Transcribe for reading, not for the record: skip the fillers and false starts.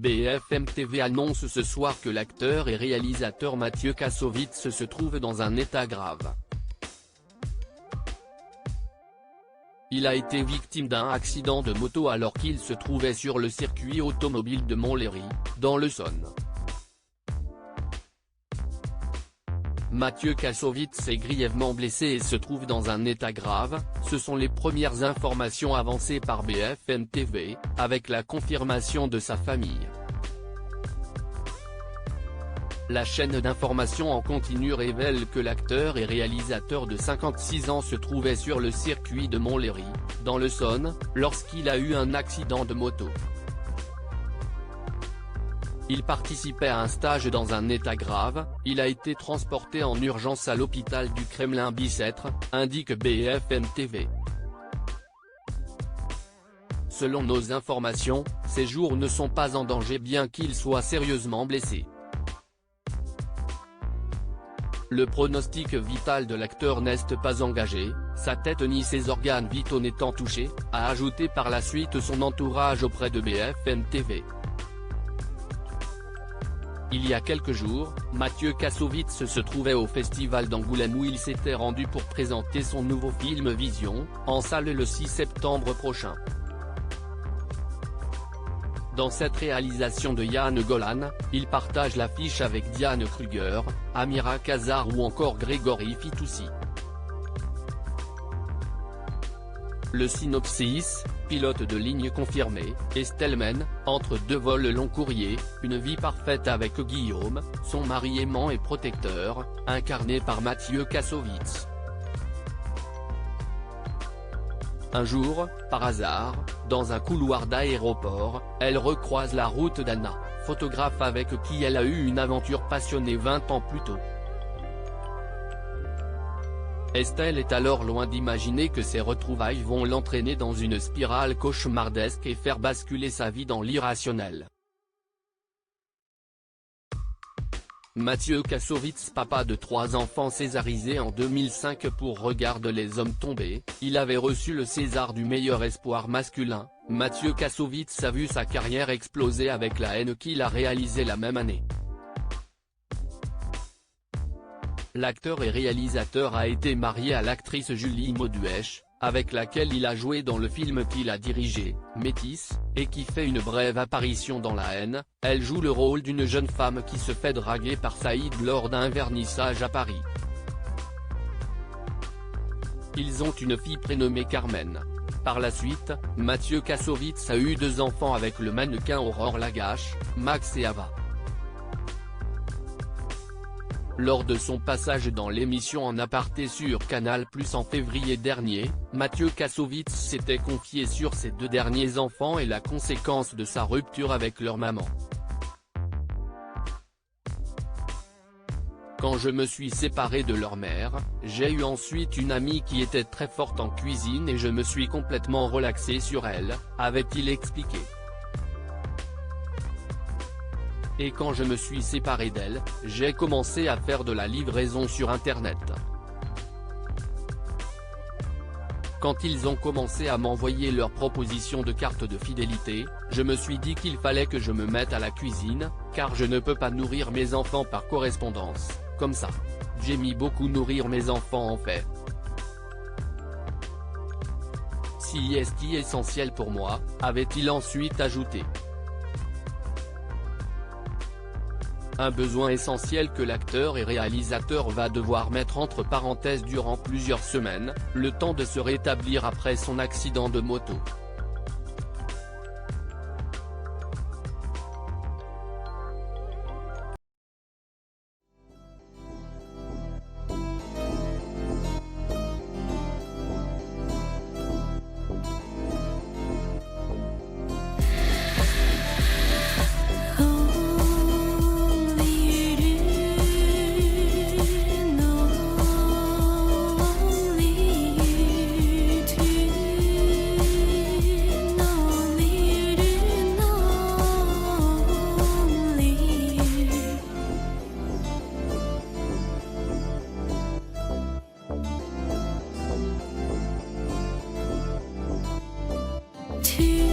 BFM TV annonce ce soir que l'acteur et réalisateur Mathieu Kassovitz se trouve dans un état grave. Il a été victime d'un accident de moto alors qu'il se trouvait sur le circuit automobile de Montlhéry, dans l'Essonne. Mathieu Kassovitz est grièvement blessé et se trouve dans un état grave, ce sont les premières informations avancées par BFM TV, avec la confirmation de sa famille. La chaîne d'information en continu révèle que l'acteur et réalisateur de 56 ans se trouvait sur le circuit de Montlhéry, dans l'Essonne, lorsqu'il a eu un accident de moto. Il participait à un stage dans un état grave, il a été transporté en urgence à l'hôpital du Kremlin-Bicêtre, indique BFM TV. Selon nos informations, ses jours ne sont pas en danger bien qu'il soit sérieusement blessé. Le pronostic vital de l'acteur n'est pas engagé, sa tête ni ses organes vitaux n'étant touchés, a ajouté par la suite son entourage auprès de BFM TV. Il y a quelques jours, Mathieu Kassovitz se trouvait au festival d'Angoulême où il s'était rendu pour présenter son nouveau film Vision, en salle le 6 septembre prochain. Dans cette réalisation de Yann Golan, il partage l'affiche avec Diane Kruger, Amira Khazar ou encore Grégory Fitoussi. Le synopsis, pilote de ligne confirmé, Estelle mène, entre deux vols long courrier, une vie parfaite avec Guillaume, son mari aimant et protecteur, incarné par Mathieu Kassovitz. Un jour, par hasard, dans un couloir d'aéroport, elle recroise la route d'Anna, photographe avec qui elle a eu une aventure passionnée 20 ans plus tôt. Estelle est alors loin d'imaginer que ces retrouvailles vont l'entraîner dans une spirale cauchemardesque et faire basculer sa vie dans l'irrationnel. Mathieu Kassovitz, papa de 3 enfants césarisés en 2005 pour Regarde les hommes tombés, il avait reçu le César du meilleur espoir masculin. Mathieu Kassovitz a vu sa carrière exploser avec La haine qu'il a réalisée la même année. L'acteur et réalisateur a été marié à l'actrice Julie Mauduèche, avec laquelle il a joué dans le film qu'il a dirigé, Métis, et qui fait une brève apparition dans La haine. Elle joue le rôle d'une jeune femme qui se fait draguer par Saïd lors d'un vernissage à Paris. Ils ont une fille prénommée Carmen. Par la suite, Mathieu Kassovitz a eu 2 enfants avec le mannequin Aurore Lagache, Max et Ava. Lors de son passage dans l'émission En aparté sur Canal+ en février dernier, Mathieu Kassovitz s'était confié sur ses 2 derniers enfants et la conséquence de sa rupture avec leur maman. Quand je me suis séparé de leur mère, j'ai eu ensuite une amie qui était très forte en cuisine et je me suis complètement relaxé sur elle, avait-il expliqué. Et quand je me suis séparé d'elle, j'ai commencé à faire de la livraison sur internet. Quand ils ont commencé à m'envoyer leurs propositions de carte de fidélité, je me suis dit qu'il fallait que je me mette à la cuisine, car je ne peux pas nourrir mes enfants par correspondance, comme ça. J'ai mis beaucoup nourrir mes enfants en fait. Si est essentiel pour moi, avait-il ensuite ajouté. Un besoin essentiel que l'acteur et réalisateur va devoir mettre entre parenthèses durant plusieurs semaines, le temps de se rétablir après son accident de moto. To